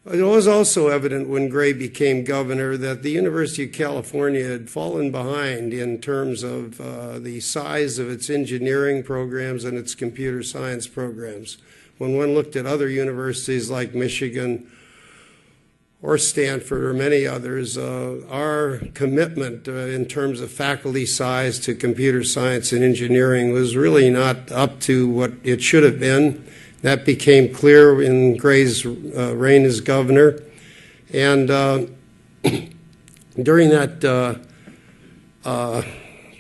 It was also evident when Gray became governor that the University of California had fallen behind in terms of the size of its engineering programs and its computer science programs. When one looked at other universities like Michigan or Stanford or many others, our commitment in terms of faculty size to computer science and engineering was really not up to what it should have been. That became clear in Gray's reign as governor. And during that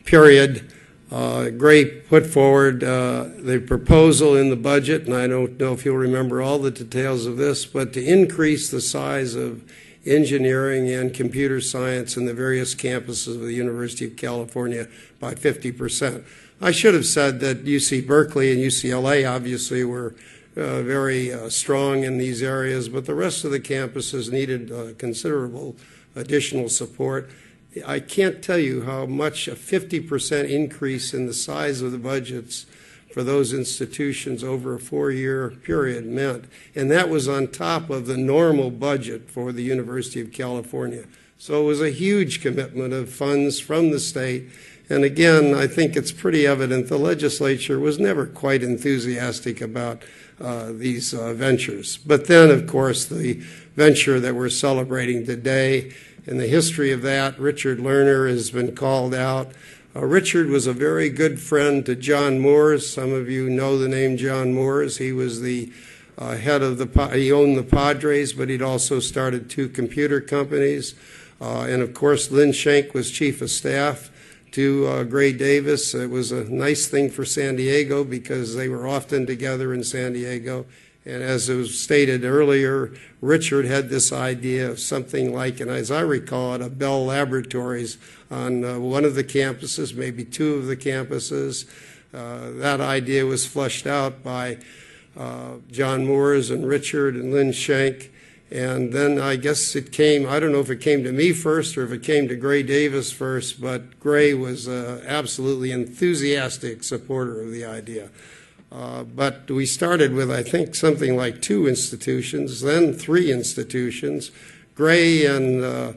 period, Gray put forward the proposal in the budget, and I don't know if you'll remember all the details of this, but to increase the size of engineering and computer science in the various campuses of the University of California by 50%. I should have said that UC Berkeley and UCLA obviously were very strong in these areas, but the rest of the campuses needed considerable additional support. I can't tell you how much a 50% increase in the size of the budgets for those institutions over a 4-year period meant, and that was on top of the normal budget for the University of California. So it was a huge commitment of funds from the state. And again, I think it's pretty evident the legislature was never quite enthusiastic about these ventures. But then, of course, the venture that we're celebrating today, in the history of that, Richard Lerner has been called out. Richard was a very good friend to John Moores. Some of you know the name John Moores. He was the head of he owned the Padres, but he'd also started 2 computer companies. And of course, Lynn Shank was chief of staff to Gray Davis. It was a nice thing for San Diego because they were often together in San Diego. And as it was stated earlier, Richard had this idea of something like, and as I recall it, a Bell Laboratories on one of the campuses, maybe 2 of the campuses. That idea was fleshed out by John Moores and Richard and Lynn Shank. And then I guess it came, I don't know if it came to me first or if it came to Gray Davis first, but Gray was an absolutely enthusiastic supporter of the idea. But we started with, I think, something like 2 institutions, then 3 institutions. Gray and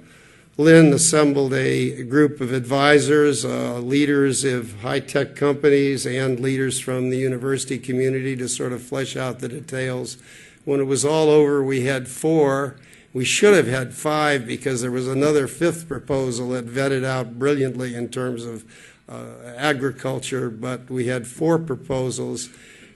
Lynn assembled a group of advisors, leaders of high-tech companies and leaders from the university community to sort of flesh out the details. When it was all over, we had 4. We should have had 5 because there was another 5th proposal that vetted out brilliantly in terms of agriculture, but we had 4 proposals.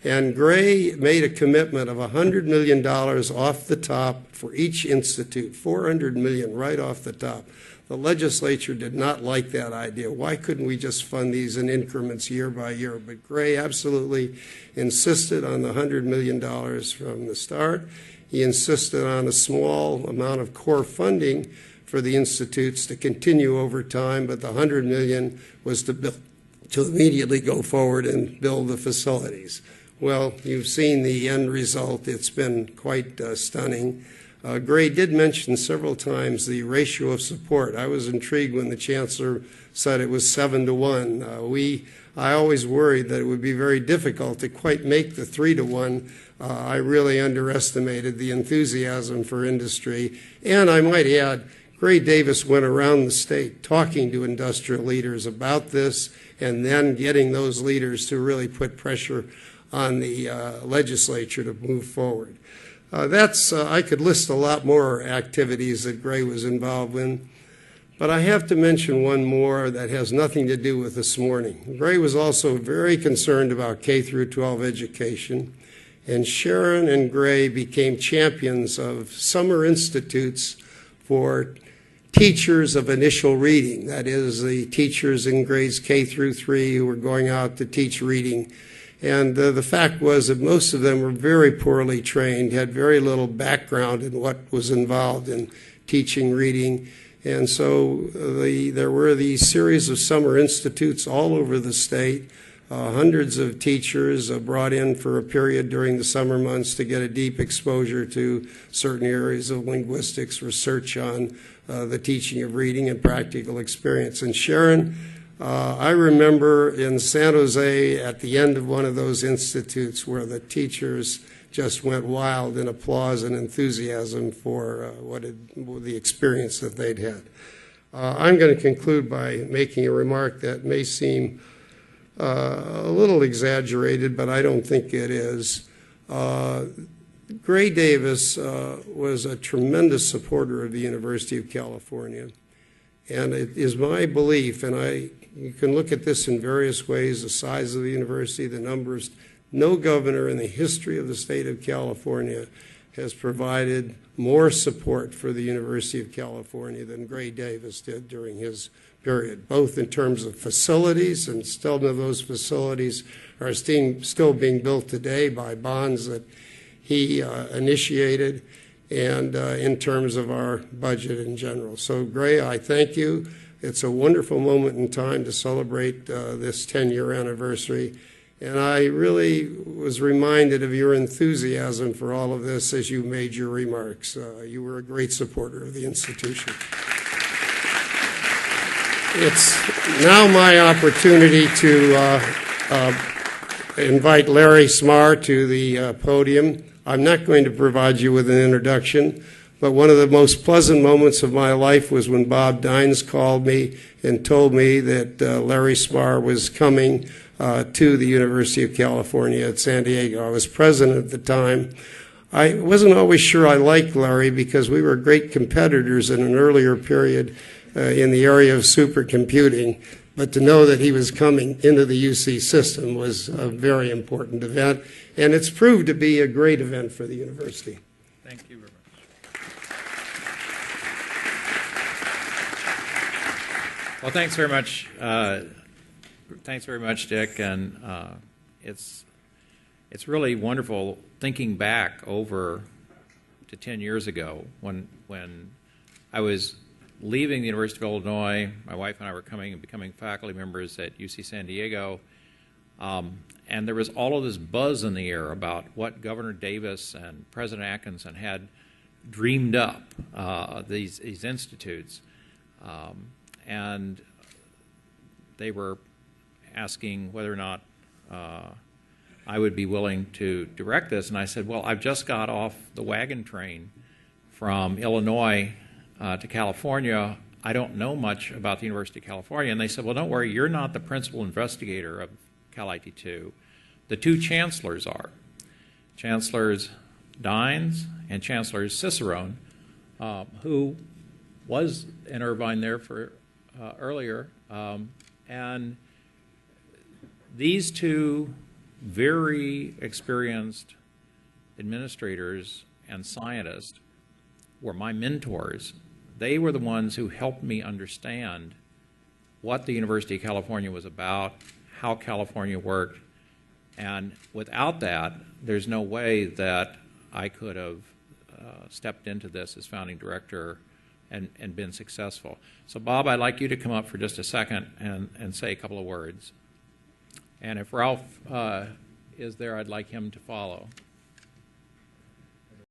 And Gray made a commitment of $100 million off the top for each institute, $400 million right off the top. The legislature did not like that idea. Why couldn't we just fund these in increments year by year? But Gray absolutely insisted on the $100 million from the start. He insisted on a small amount of core funding for the institutes to continue over time, but the $100 million was to immediately go forward and build the facilities. Well, you've seen the end result. It's been quite stunning. Gray did mention several times the ratio of support. I was intrigued when the chancellor said it was 7-to-1. I always worried that it would be very difficult to quite make the 3-to-1. I really underestimated the enthusiasm for industry. And I might add, Gray Davis went around the state talking to industrial leaders about this and then getting those leaders to really put pressure on the legislature to move forward. I could list a lot more activities that Gray was involved in, but I have to mention one more that has nothing to do with this morning. Gray was also very concerned about K-12 education, and Sharon and Gray became champions of summer institutes for teachers of initial reading. That is, the teachers in grades K-3 who were going out to teach reading. And the fact was that most of them were very poorly trained, had very little background in what was involved in teaching reading. And so there were these series of summer institutes all over the state, hundreds of teachers brought in for a period during the summer months to get a deep exposure to certain areas of linguistics, research on the teaching of reading and practical experience. And Sharon, I remember in San Jose at the end of one of those institutes where the teachers just went wild in applause and enthusiasm for the experience that they'd had. I'm going to conclude by making a remark that may seem a little exaggerated, but I don't think it is. Gray Davis was a tremendous supporter of the University of California, and it is my belief, and you can look at this in various ways, the size of the university, the numbers. No governor in the history of the state of California has provided more support for the University of California than Gray Davis did during his period, both in terms of facilities, and still of those facilities are still being built today by bonds that he initiated, and in terms of our budget in general. So, Gray, I thank you. It's a wonderful moment in time to celebrate this 10-year anniversary. And I really was reminded of your enthusiasm for all of this as you made your remarks. You were a great supporter of the institution. It's now my opportunity to invite Larry Smarr to the podium. I'm not going to provide you with an introduction, but one of the most pleasant moments of my life was when Bob Dines called me and told me that Larry Smarr was coming to the University of California at San Diego. I was president at the time. I wasn't always sure I liked Larry because we were great competitors in an earlier period in the area of supercomputing, but to know that he was coming into the UC system was a very important event, and it's proved to be a great event for the university. Thank you very much. Well, thanks very much. Thanks very much, Dick, and it's really wonderful thinking back over to 10 years ago when I was leaving the University of Illinois. My wife and I were coming and becoming faculty members at UC San Diego, and there was all of this buzz in the air about what Governor Davis and President Atkinson had dreamed up, these institutes, and they were asking whether or not I would be willing to direct this. And I said, well, I've just got off the wagon train from Illinois to California. I don't know much about the University of California. And they said, well, don't worry, you're not the principal investigator of Calit2. The two chancellors are. Chancellors Dines and Chancellor Cicerone, who was in Irvine there for earlier. And these two very experienced administrators and scientists were my mentors. They were the ones who helped me understand what the University of California was about, how California worked, and without that, there's no way that I could have stepped into this as founding director and been successful. So Bob, I'd like you to come up for just a second and say a couple of words. And if Ralph is there, I'd like him to follow.